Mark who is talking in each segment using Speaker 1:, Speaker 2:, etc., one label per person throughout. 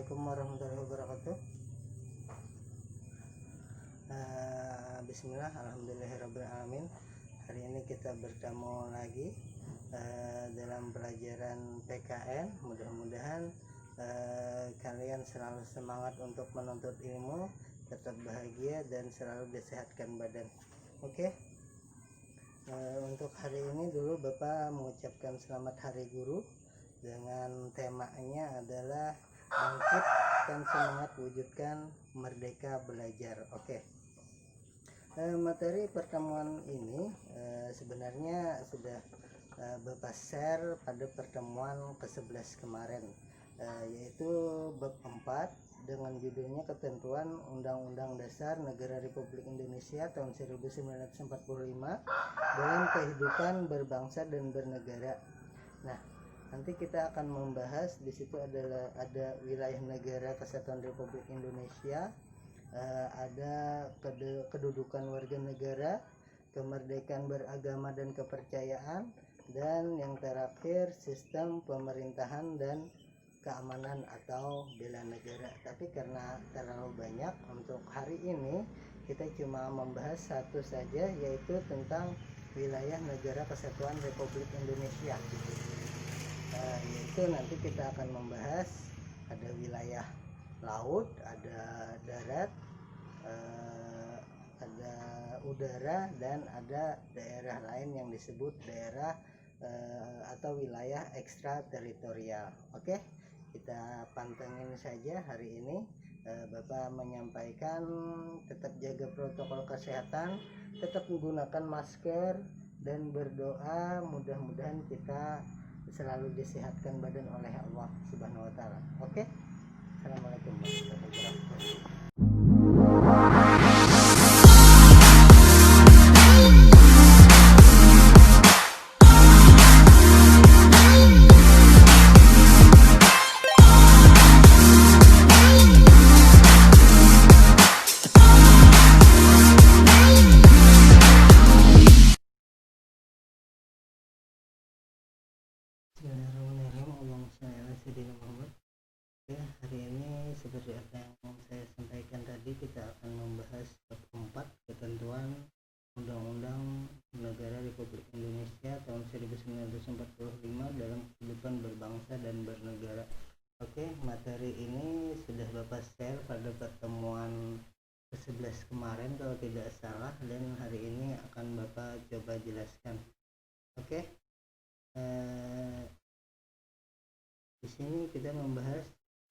Speaker 1: Assalamualaikum warahmatullahi wabarakatuh. Bismillah, alhamdulillahirrabbilalamin. Hari ini kita bertemu lagi dalam pelajaran PKN. Mudah-mudahan kalian selalu semangat untuk menuntut ilmu, tetap bahagia dan selalu disehatkan badan. Oke. Untuk hari ini dulu Bapak mengucapkan selamat Hari Guru dengan temanya adalah bangkitkan semangat, wujudkan merdeka belajar. Oke. Materi pertemuan ini sebenarnya sudah Bapak share pada pertemuan ke-11 kemarin, yaitu bab 4 dengan judulnya Ketentuan Undang-Undang Dasar Negara Republik Indonesia tahun 1945 dalam kehidupan berbangsa dan bernegara. Nah, nanti kita akan membahas di situ ada wilayah negara Kesatuan Republik Indonesia, ada kedudukan warga negara, kemerdekaan beragama dan kepercayaan, dan yang terakhir sistem pemerintahan dan keamanan atau bela negara. Tapi karena terlalu banyak, untuk hari ini kita cuma membahas satu saja, yaitu tentang wilayah negara Kesatuan Republik Indonesia. Yaitu nanti kita akan membahas ada wilayah laut, ada darat, ada udara, dan ada daerah lain yang disebut daerah atau wilayah ekstrateritorial. Oke, kita pantengin saja hari ini. Bapak menyampaikan tetap jaga protokol kesehatan, tetap menggunakan masker, dan berdoa mudah-mudahan kita selalu disehatkan badan oleh Allah Subhanahu wa taala. Oke. Assalamualaikum warahmatullahi wabarakatuh. Ya, hari ini seperti apa yang saya sampaikan tadi, kita akan membahas bab 4 Ketentuan Undang-Undang Negara Republik Indonesia tahun 1945 dalam kehidupan berbangsa dan bernegara. Oke, materi ini sudah Bapak share pada pertemuan ke-11 kemarin kalau tidak salah, dan hari ini akan Bapak coba jelaskan. Oke. Di sini kita membahas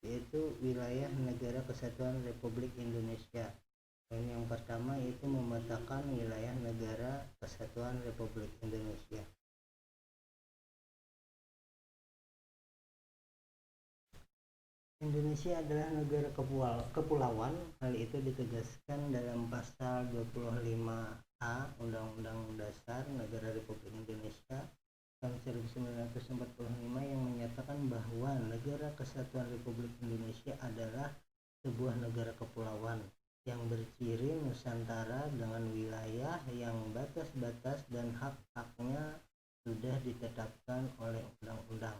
Speaker 1: yaitu wilayah negara Kesatuan Republik Indonesia. Yang pertama yaitu memetakan wilayah negara Kesatuan Republik Indonesia. Indonesia adalah negara kepulauan. Hal itu ditegaskan dalam pasal 25A Undang-Undang Dasar Negara Republik Indonesia tahun 1945 yang menyatakan bahwa negara Kesatuan Republik Indonesia adalah sebuah negara kepulauan yang berciri Nusantara dengan wilayah yang batas-batas dan hak-haknya sudah ditetapkan oleh undang-undang.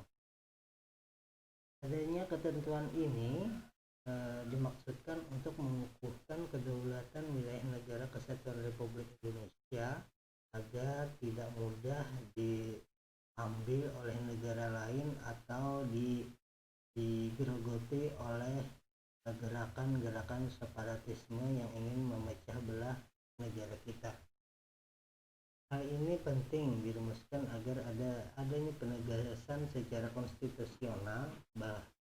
Speaker 1: Adanya ketentuan ini dimaksudkan untuk mengukuhkan kedaulatan wilayah negara Kesatuan Republik Indonesia agar tidak mudah diambil oleh negara lain atau digerogoti oleh gerakan-gerakan separatisme yang ingin memecah belah negara kita. Hal ini penting dirumuskan agar adanya penegasan secara konstitusional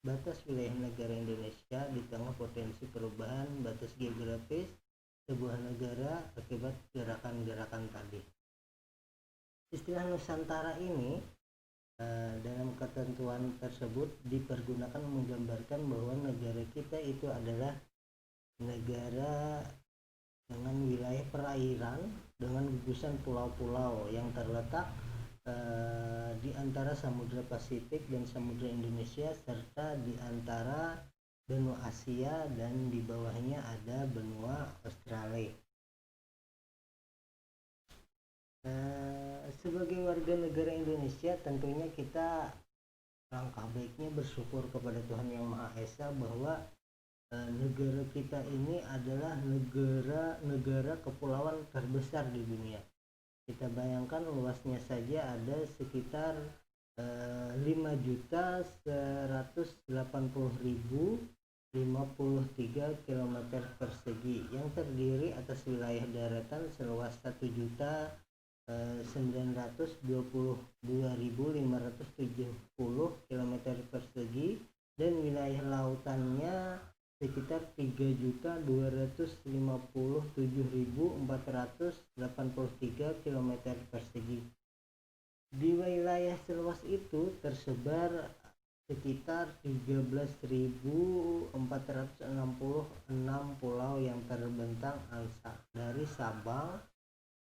Speaker 1: batas wilayah negara Indonesia di tengah potensi perubahan batas geografis sebuah negara akibat gerakan-gerakan tadi. Istilah Nusantara ini dalam ketentuan tersebut dipergunakan menggambarkan bahwa negara kita itu adalah negara dengan wilayah perairan dengan gugusan pulau-pulau yang terletak di antara Samudra Pasifik dan Samudra Indonesia, serta di antara benua Asia, dan di bawahnya ada benua Australia. Sebagai warga negara Indonesia tentunya kita langkah baiknya bersyukur kepada Tuhan Yang Maha Esa bahwa negara kita ini adalah negara kepulauan terbesar di dunia. Kita bayangkan luasnya saja ada sekitar 5.180.053 km persegi yang terdiri atas wilayah daratan seluas 1.922.570 km persegi dan wilayah lautannya sekitar 3.257.483 km persegi. Di wilayah seluas itu tersebar sekitar 13.466 pulau yang terbentang dari Sabang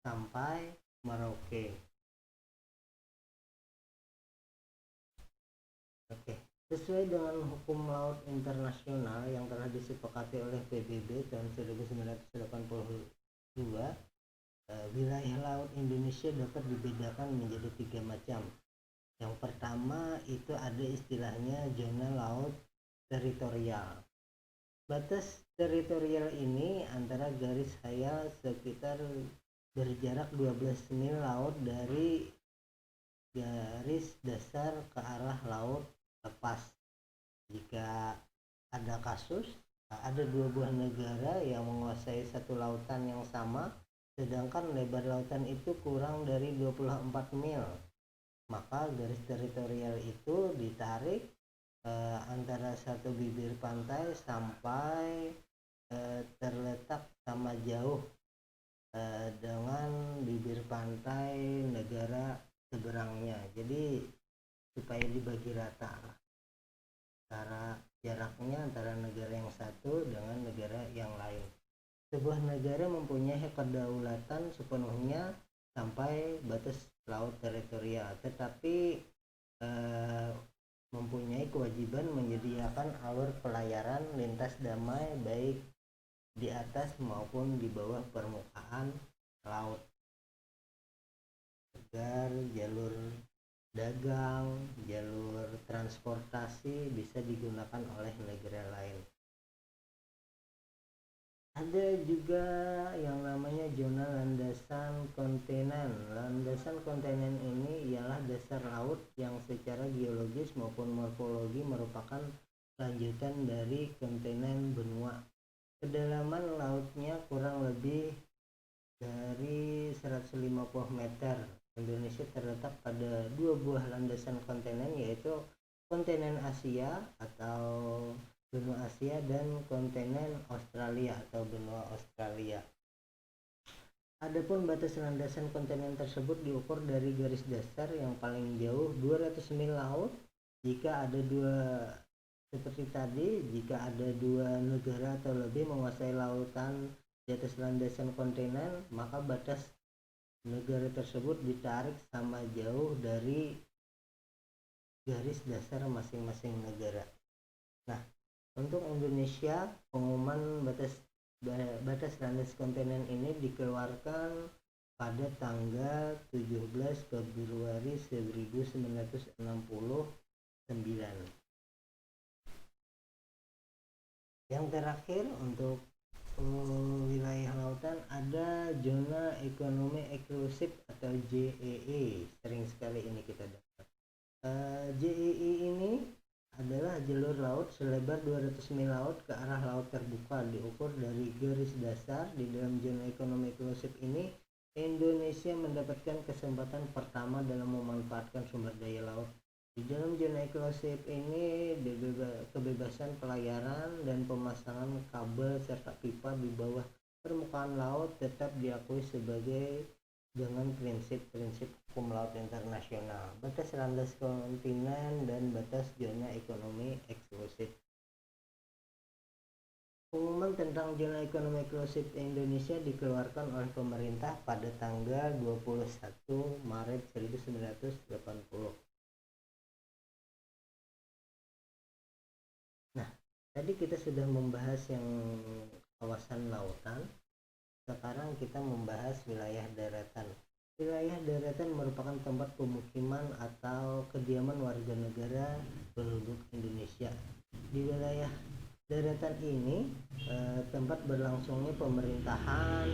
Speaker 1: sampai Merauke. Oke. Sesuai dengan hukum laut internasional yang telah disepakati oleh PBB tahun 1982, wilayah laut Indonesia dapat dibedakan menjadi 3 macam. Yang pertama itu ada istilahnya zona laut teritorial. Batas teritorial ini antara garis hayal sekitar berjarak 12 mil laut dari garis dasar ke arah laut lepas. Jika ada kasus, ada 2 buah negara yang menguasai satu lautan yang sama, sedangkan lebar lautan itu kurang dari 24 mil, maka garis teritorial itu ditarik antara satu bibir pantai sampai terletak sama jauh dengan bibir pantai negara seberangnya. Jadi supaya dibagi rata antara jaraknya antara negara yang satu dengan negara yang lain. Sebuah negara mempunyai hak kedaulatan sepenuhnya sampai batas laut teritorial, tetapi mempunyai kewajiban menyediakan alur pelayaran lintas damai baik di atas maupun di bawah permukaan laut agar jalur dagang, jalur transportasi bisa digunakan oleh negara lain. Ada juga yang namanya zona landasan kontinen. Landasan kontinen ini ialah dasar laut yang secara geologis maupun morfologi merupakan lanjutan dari kontinen benua. Kedalaman lautnya kurang lebih dari 150 meter. Indonesia terletak pada 2 buah landasan kontinen, yaitu kontinen Asia atau benua Asia dan kontinen Australia atau benua Australia. Adapun batas landasan kontinen tersebut diukur dari garis dasar yang paling jauh 200 mil laut. Jika ada dua negara atau lebih menguasai lautan di atas landasan kontinen, maka batas negara tersebut ditarik sama jauh dari garis dasar masing-masing negara. Nah, untuk Indonesia, pengumuman batas landas kontinen ini dikeluarkan pada tanggal 17 Februari 1969. Yang terakhir untuk wilayah lautan ada zona ekonomi eksklusif atau ZEE. Sering sekali ini kita dapat. ZEE ini adalah jalur laut selebar 200 mil laut ke arah laut terbuka, diukur dari garis dasar. Di dalam zona ekonomi eksklusif ini, Indonesia mendapatkan kesempatan pertama dalam memanfaatkan sumber daya laut. Di dalam zona eksklusif ini, kebebasan pelayaran dan pemasangan kabel serta pipa di bawah permukaan laut tetap diakui sebagai dengan prinsip-prinsip hukum laut internasional. Batas landas kontinen dan batas zona ekonomi eksklusif. Pengumuman tentang zona ekonomi eksklusif Indonesia dikeluarkan oleh pemerintah pada tanggal 21 Maret 1980. Tadi kita sudah membahas yang kawasan lautan. Sekarang kita membahas wilayah daratan. Wilayah daratan merupakan tempat pemukiman atau kediaman warga negara penduduk Indonesia. Di wilayah daratan ini tempat berlangsungnya pemerintahan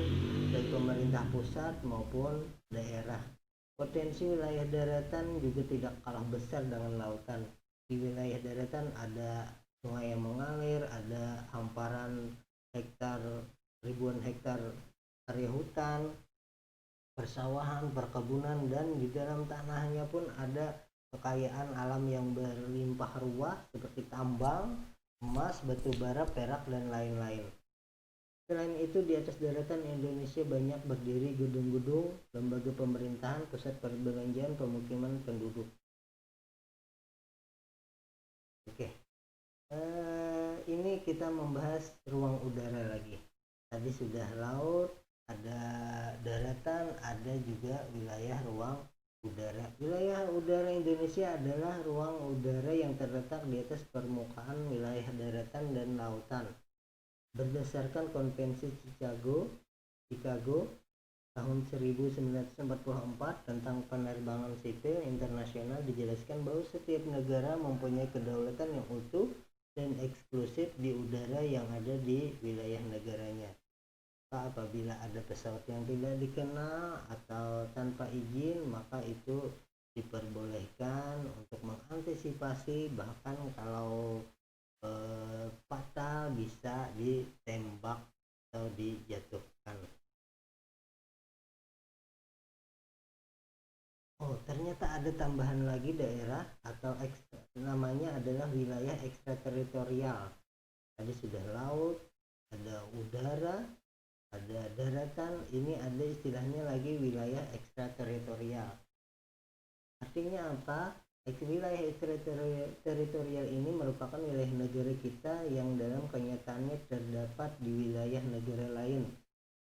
Speaker 1: baik pemerintah pusat maupun daerah. Potensi wilayah daratan juga tidak kalah besar dengan lautan. Di wilayah daratan ada sungai yang mengalir, ada hamparan hektar, ribuan hektar area hutan, persawahan, perkebunan, dan di dalam tanahnya pun ada kekayaan alam yang berlimpah ruah seperti tambang, emas, batu bara, perak, dan lain-lain. Selain itu, di atas daratan Indonesia banyak berdiri gedung-gedung, lembaga pemerintahan, pusat perbelanjaan, pemukiman penduduk. Oke, ini kita membahas ruang udara lagi. Tadi sudah laut, ada daratan, ada juga wilayah ruang udara. Wilayah udara Indonesia adalah ruang udara yang terletak di atas permukaan wilayah daratan dan lautan. Berdasarkan Konvensi Chicago tahun 1944 tentang penerbangan sipil internasional, dijelaskan bahwa setiap negara mempunyai kedaulatan yang utuh dan eksklusif di udara yang ada di wilayah negaranya. Apabila ada pesawat yang tidak dikenal atau tanpa izin, maka itu diperbolehkan untuk mengantisipasi, bahkan kalau fatal bisa ditembak atau dijatuhkan. Oh, ternyata ada tambahan lagi daerah atau namanya adalah wilayah ekstrateritorial. Tadi sudah laut, ada udara, ada daratan, ini ada istilahnya lagi wilayah ekstrateritorial. Artinya apa? Wilayah ekstrateritorial ini merupakan wilayah negara kita yang dalam kenyataannya terdapat di wilayah negara lain.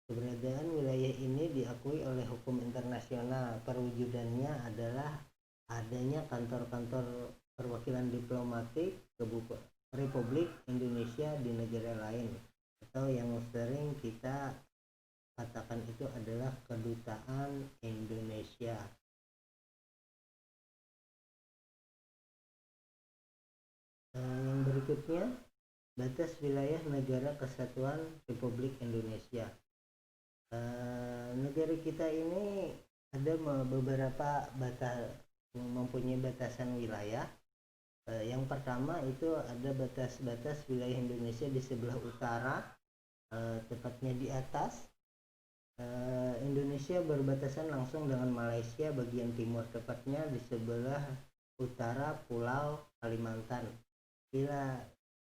Speaker 1: Keberadaan wilayah ini diakui oleh hukum internasional. Perwujudannya adalah adanya kantor-kantor perwakilan diplomatik Republik Indonesia di negara lain, atau yang sering kita katakan itu adalah kedutaan Indonesia. Yang berikutnya, batas wilayah negara kesatuan Republik Indonesia. Negara kita ini ada beberapa mempunyai batasan wilayah. Yang pertama itu ada batas-batas wilayah Indonesia di sebelah utara, tepatnya di atas. Indonesia berbatasan langsung dengan Malaysia bagian timur, tepatnya di sebelah utara Pulau Kalimantan. Bila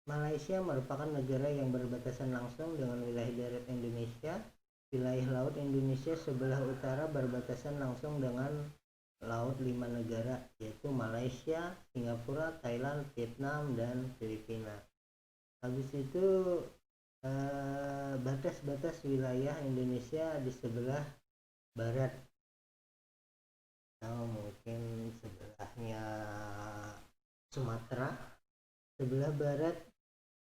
Speaker 1: Malaysia merupakan negara yang berbatasan langsung dengan wilayah darat Indonesia, wilayah laut Indonesia sebelah utara berbatasan langsung dengan laut 5 negara, yaitu Malaysia, Singapura, Thailand, Vietnam, dan Filipina. Habis itu batas-batas wilayah Indonesia di sebelah barat, atau mungkin sebelahnya Sumatera. Sebelah barat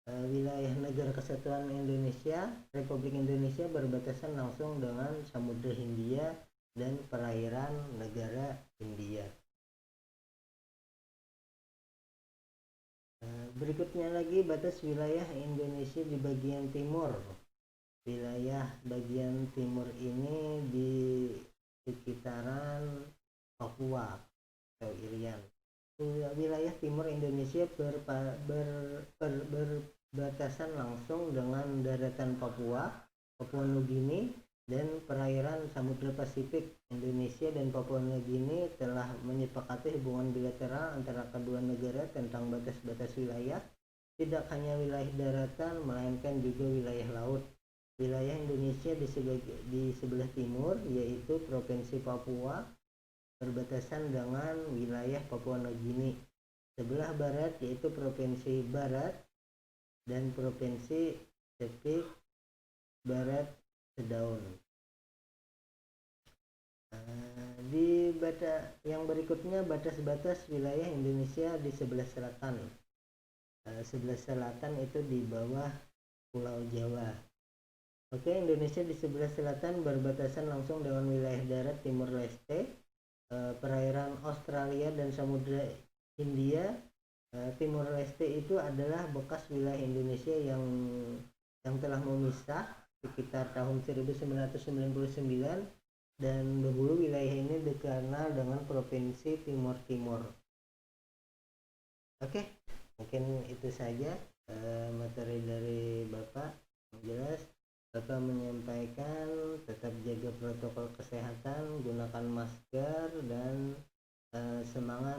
Speaker 1: wilayah negara kesatuan Indonesia, Republik Indonesia berbatasan langsung dengan Samudra Hindia dan perairan negara India. Berikutnya lagi batas wilayah Indonesia di bagian timur. Wilayah bagian timur ini di sekitaran Papua atau Irian. Wilayah timur Indonesia berbatasan langsung dengan daratan Papua Nugini, dan perairan Samudra Pasifik. Indonesia dan Papua Nugini telah menyepakati hubungan bilateral antara kedua negara tentang batas-batas wilayah, tidak hanya wilayah daratan melainkan juga wilayah laut. Wilayah Indonesia di sebelah timur yaitu Provinsi Papua berbatasan dengan wilayah Papua Nugini. Sebelah barat yaitu Provinsi Barat dan Provinsi Sepik Barat Sedaun. Yang berikutnya batas-batas wilayah Indonesia di sebelah selatan. Sebelah selatan itu di bawah Pulau Jawa. Oke, Indonesia di sebelah selatan berbatasan langsung dengan wilayah darat Timur Leste, perairan Australia dan Samudra Hindia. Timur Leste itu adalah bekas wilayah Indonesia yang telah memisah sekitar tahun 1999, dan dahulu wilayah ini dikenal dengan Provinsi Timor Timur. Oke, mungkin itu saja materi dari Bapak. Yang jelas Bapak menyampaikan tetap jaga protokol kesehatan, gunakan masker, dan semangat